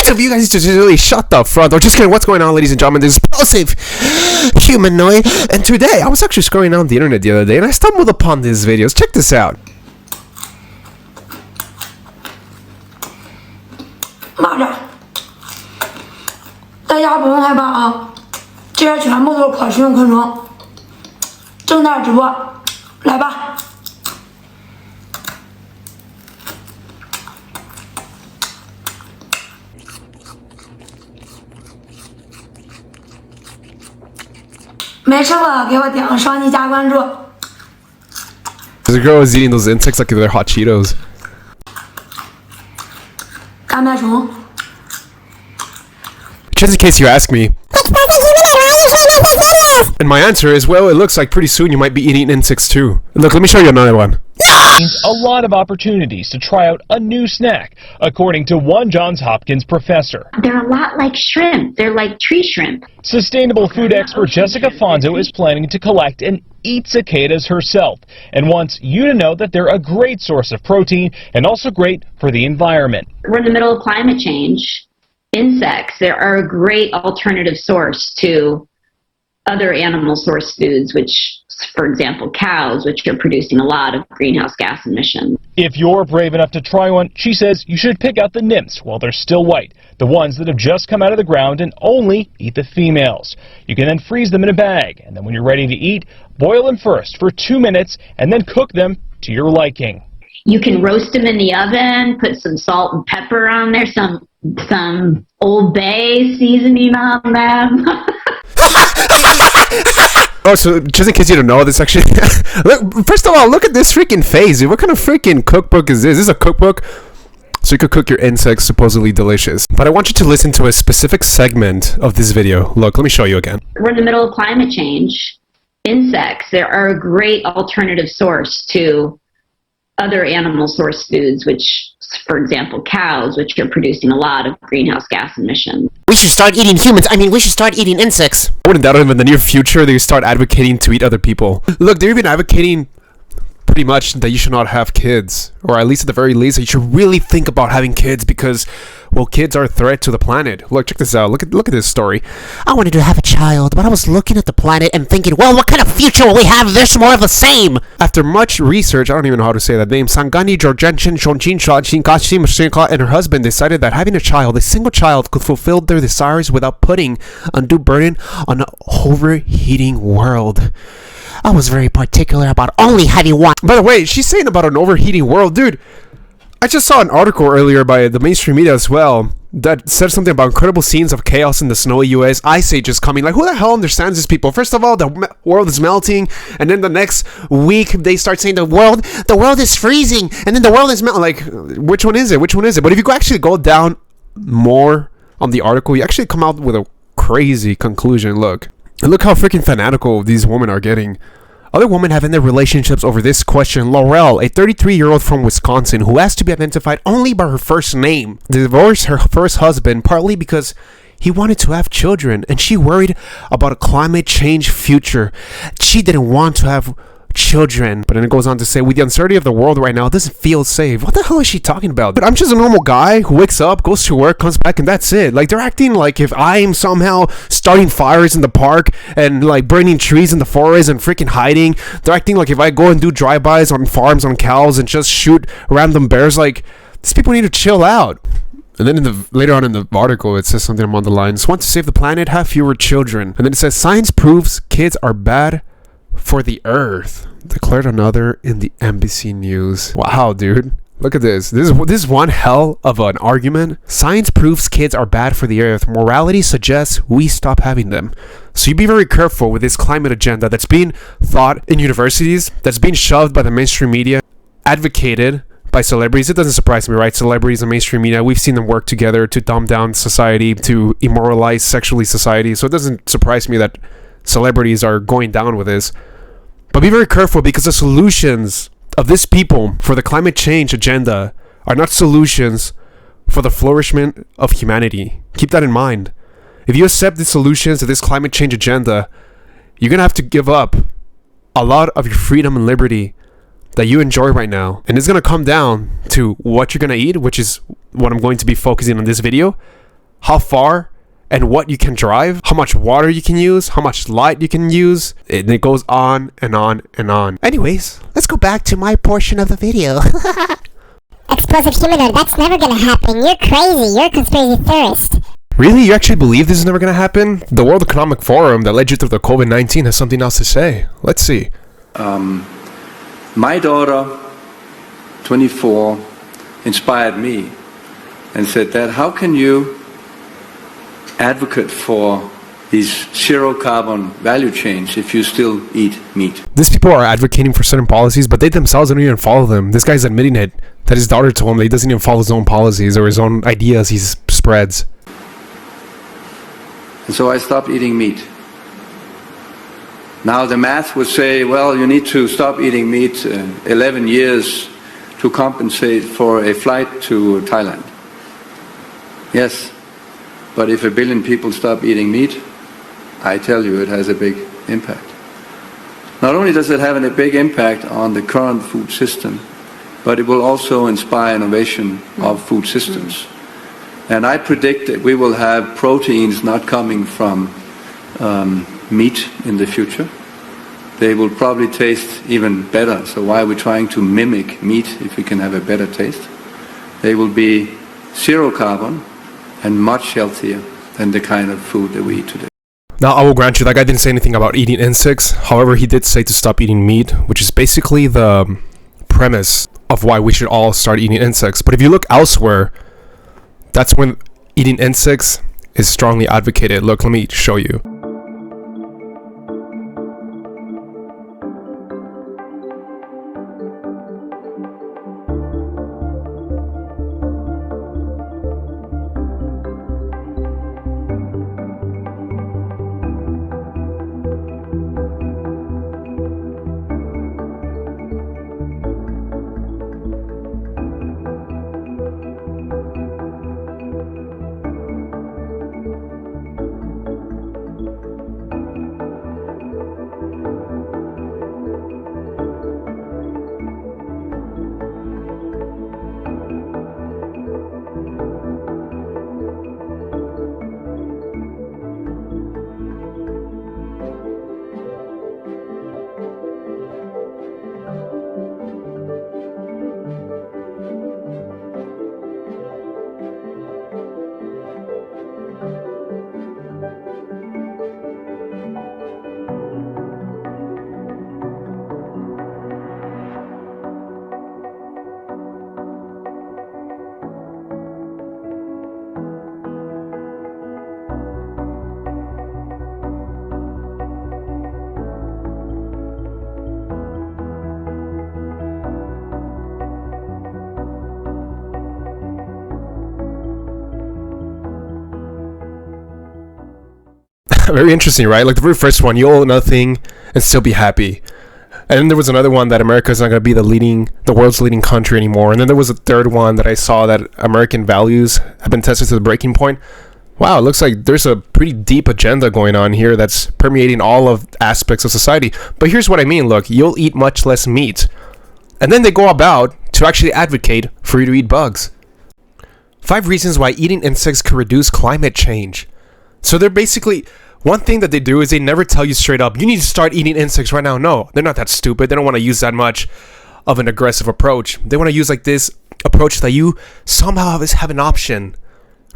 Both of you guys just really shut the front door. Just kidding. What's going on, ladies and gentlemen? This impulsive humanoid. And today, I was actually scrolling on the internet the other day, and I stumbled upon these videos. Check this out. 慢着，大家不用害怕啊，这些全部都是可食用昆虫。正在直播，来吧。没吃过的给我点个双击加关注。This girl is eating those insects like they're hot Cheetos. 干麦虫。 Just in case you ask me. And my answer is, well, it looks like pretty soon you might be eating insects too. Look, let me show you another one. A lot of opportunities to try out a new snack, according to one Johns Hopkins professor. They're a lot like shrimp. They're like tree shrimp. Sustainable food expert Jessica Fonzo is planning to collect and eat cicadas herself and wants you to know that they're a great source of protein and also great for the environment. We're in the middle of climate change. Insects, they are a great alternative source to other animal source foods, which, for example, cows, which are producing a lot of greenhouse gas emissions. If you're brave enough to try one, she says you should pick out the nymphs while they're still white, the ones that have just come out of the ground, and only eat the females. You can then freeze them in a bag, and then when you're ready to eat, boil them first for 2 minutes, and then cook them to your liking. You can roast them in the oven, put some salt and pepper on there, some Old Bay seasoning on them. Oh, so just in case you don't know, this actually... Look, first of all, look at this freaking face. What kind of freaking cookbook is this? This is a cookbook, so you could cook your insects supposedly delicious. But I want you to listen to a specific segment of this video. Look, let me show you again. We're in the middle of climate change. Insects, they are a great alternative source to other animal source foods, which, for example, cows, which are producing a lot of greenhouse gas emissions. We should start eating humans. We should start eating insects. I wouldn't doubt it in the near future they start advocating to eat other people. Look, they're even advocating pretty much that you should not have kids, or at least at the very least, that you should really think about having kids because, well, kids are a threat to the planet. Look, check this out. Look at this story. I wanted to have a child, but I was looking at the planet and thinking, well, what kind of future will we have? There's more of the same. After much research, I don't even know how to say that name, Sangani Jorgensen Shonchinsha and her husband decided that having a single child, could fulfill their desires without putting undue burden on an overheating world. I was very particular about only having one. By the way, she's saying about an overheating world. Dude, I just saw an article earlier by the mainstream media as well that said something about incredible scenes of chaos in the snowy US, ice ages coming. Like, who the hell understands these people? First of all, the world is melting, and then the next week they start saying the world is freezing, and then the world is melting. Like, which one is it? But if you actually go down more on the article, you actually come out with a crazy conclusion. Look. And look how freaking fanatical these women are getting. Other women have ended relationships over this question. Laurel, a 33-year-old from Wisconsin who has to be identified only by her first name, divorced her first husband partly because he wanted to have children and she worried about a climate change future. She didn't want to have children, but then it goes on to say, with the uncertainty of the world right now, it doesn't feel safe. What the hell is she talking about? But I'm just a normal guy who wakes up, goes to work, comes back, and that's it. Like, they're acting like if I'm somehow starting fires in the park and like burning trees in the forest and freaking hiding. They're acting like if I go and do drive-bys on farms on cows and just shoot random bears. Like, these people need to chill out. And then later on in the article, it says something along the lines, want to save the planet, have fewer children. And then it says, science proves kids are bad for the earth, declared another in the NBC News. Wow, dude. Look at this. This is one hell of an argument. Science proves kids are bad for the earth. Morality suggests we stop having them. So you be very careful with this climate agenda that's being thought in universities, that's being shoved by the mainstream media, advocated by celebrities. It doesn't surprise me, right? Celebrities and mainstream media, we've seen them work together to dumb down society, to immoralize sexually society. So it doesn't surprise me that celebrities are going down with this. But be very careful because the solutions of this people for the climate change agenda are not solutions for the flourishment of humanity. Keep that in mind. If you accept the solutions to this climate change agenda, you're going to have to give up a lot of your freedom and liberty that you enjoy right now. And it's going to come down to what you're going to eat, which is what I'm going to be focusing on this video. how far and what you can drive, how much water you can use, how much light you can use. It goes on and on and on. Anyways, let's go back to my portion of the video. Explosive humanoid, that's never gonna happen. You're crazy. You're a conspiracy theorist. Really? You actually believe this is never going to happen? The World Economic Forum that led you through the COVID-19 has something else to say. Let's see. My daughter, 24, inspired me and said that how can you advocate for these zero carbon value chains if you still eat meat? These people are advocating for certain policies, but they themselves don't even follow them. This guy's admitting it, that his daughter told him that he doesn't even follow his own policies or his own ideas he spreads. And so I stopped eating meat. Now the math would say, well, you need to stop eating meat 11 years to compensate for a flight to Thailand. Yes, but if 1 billion people stop eating meat, I tell you it has a big impact. Not only does it have a big impact on the current food system, but it will also inspire innovation of food systems. And I predict that we will have proteins not coming from meat in the future. They will probably taste even better. So why are we trying to mimic meat if we can have a better taste? They will be zero carbon and much healthier than the kind of food that we eat today. Now, I will grant you, that guy didn't say anything about eating insects. However, he did say to stop eating meat, which is basically the premise of why we should all start eating insects. But if you look elsewhere, that's when eating insects is strongly advocated. Look, let me show you. Very interesting, right? Like the very first one, you owe nothing and still be happy. And then there was another one that America is not going to be the world's leading country anymore. And then there was a third one that I saw that American values have been tested to the breaking point. Wow, it looks like there's a pretty deep agenda going on here that's permeating all of aspects of society. But here's what I mean. Look, you'll eat much less meat. And then they go about to actually advocate for you to eat bugs. 5 reasons why eating insects could reduce climate change. So they're basically... one thing that they do is they never tell you straight up, you need to start eating insects right now. No, they're not that stupid. They don't want to use that much of an aggressive approach. They want to use like this approach that you somehow have an option,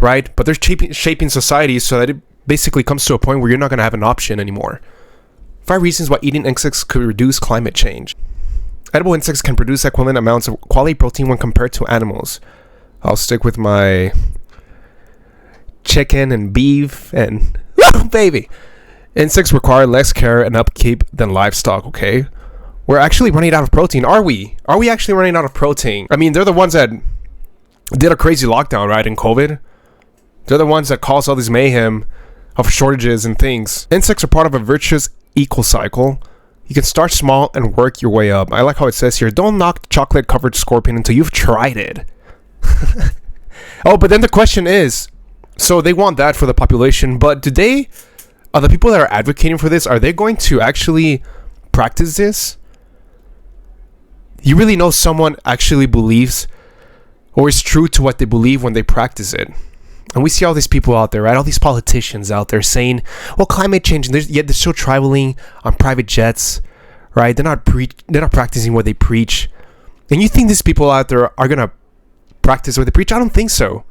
right? But they're shaping society so that it basically comes to a point where you're not going to have an option anymore. 5 reasons why eating insects could reduce climate change. Edible insects can produce equivalent amounts of quality protein when compared to animals. I'll stick with my chicken and beef and... baby. Insects require less care and upkeep than livestock, okay? We're actually running out of protein, are we? Are we actually running out of protein? I mean, they're the ones that did a crazy lockdown, right, in COVID? They're the ones that caused all this mayhem of shortages and things. Insects are part of a virtuous equal cycle. You can start small and work your way up. I like how it says here, don't knock the chocolate-covered scorpion until you've tried it. Oh, but then the question is, so they want that for the population, but are the people that are advocating for this, are they going to actually practice this? You really know someone actually believes or is true to what they believe when they practice it. And we see all these people out there, right? All these politicians out there saying, well, climate change, and yet they're still traveling on private jets, right? They're not practicing what they preach. And you think these people out there are going to practice what they preach? I don't think so.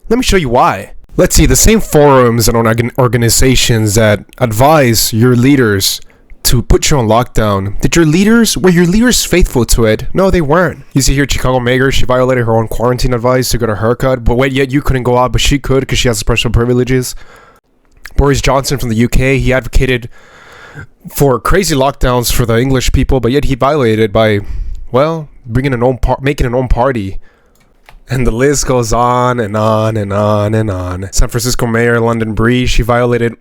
Let me show you why. Let's see, the same forums and organizations that advise your leaders to put you on lockdown, were your leaders faithful to it? No, they weren't. You see here, Chicago mayor, she violated her own quarantine advice to get a haircut, but wait, yet you couldn't go out, but she could because she has special privileges. Boris Johnson from the UK, he advocated for crazy lockdowns for the English people, but yet he violated by, well, making an own party. And the list goes on and on and on and on. San Francisco mayor London Breeze, she violated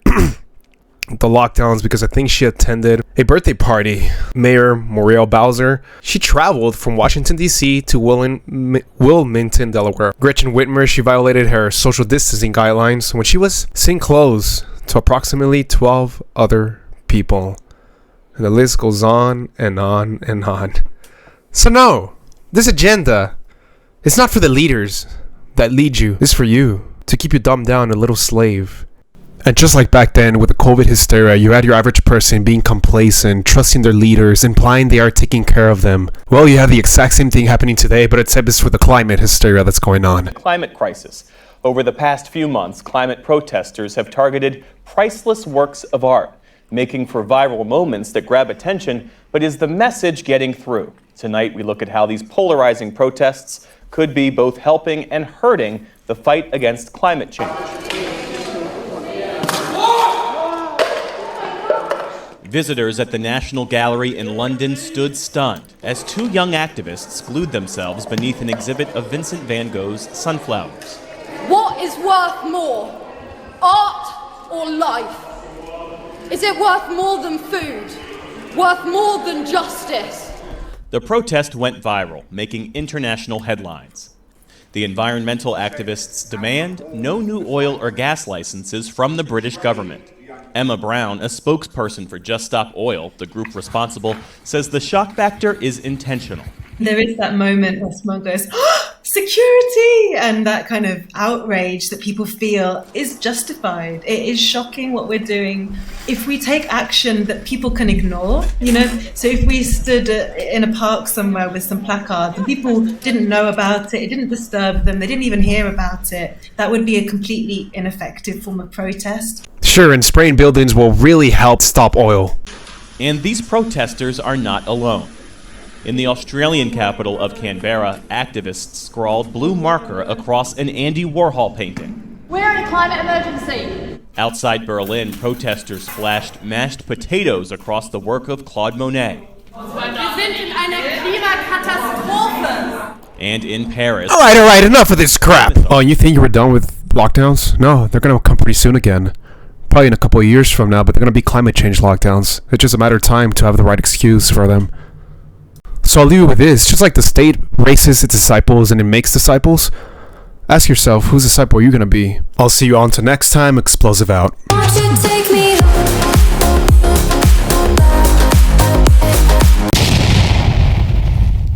the lockdowns because I think she attended a birthday party. Mayor Muriel Bowser, she traveled from Washington, D.C. to Wilmington, Delaware. Gretchen Whitmer, she violated her social distancing guidelines when she was sitting close to approximately 12 other people. And the list goes on and on and on. So no, this agenda, it's not for the leaders that lead you. It's for you, to keep you dumbed down, a little slave. And just like back then with the COVID hysteria, you had your average person being complacent, trusting their leaders, implying they are taking care of them. Well, you have the exact same thing happening today, but except it's for the climate hysteria that's going on. Climate crisis. Over the past few months, climate protesters have targeted priceless works of art, making for viral moments that grab attention, but is the message getting through? Tonight, we look at how these polarizing protests could be both helping and hurting the fight against climate change. Visitors at the National Gallery in London stood stunned as two young activists glued themselves beneath an exhibit of Vincent van Gogh's Sunflowers. What is worth more, art or life? Is it worth more than food? Worth more than justice? The protest went viral, making international headlines. The environmental activists demand no new oil or gas licenses from the British government. Emma Brown, a spokesperson for Just Stop Oil, the group responsible, says the shock factor is intentional. There is that moment where someone goes, oh, security! And that kind of outrage that people feel is justified. It is shocking what we're doing. If we take action that people can ignore, so if we stood in a park somewhere with some placards and people didn't know about it, it didn't disturb them, they didn't even hear about it, that would be a completely ineffective form of protest. Sure, and spraying buildings will really help stop oil. And these protesters are not alone. In the Australian capital of Canberra, activists scrawled blue marker across an Andy Warhol painting. We're in a climate emergency. Outside Berlin, protesters flashed mashed potatoes across the work of Claude Monet. Wir sind in einer Klimakatastrophe. And in Paris... All right, enough of this crap! Oh, you think you were done with lockdowns? No, they're gonna come pretty soon again. Probably in a couple of years from now, but they're gonna be climate change lockdowns. It's just a matter of time to have the right excuse for them. So I'll leave you with this. Just like the state raises its disciples and it makes disciples, ask yourself, whose disciple are you going to be? I'll see you on to next time. Explosive out.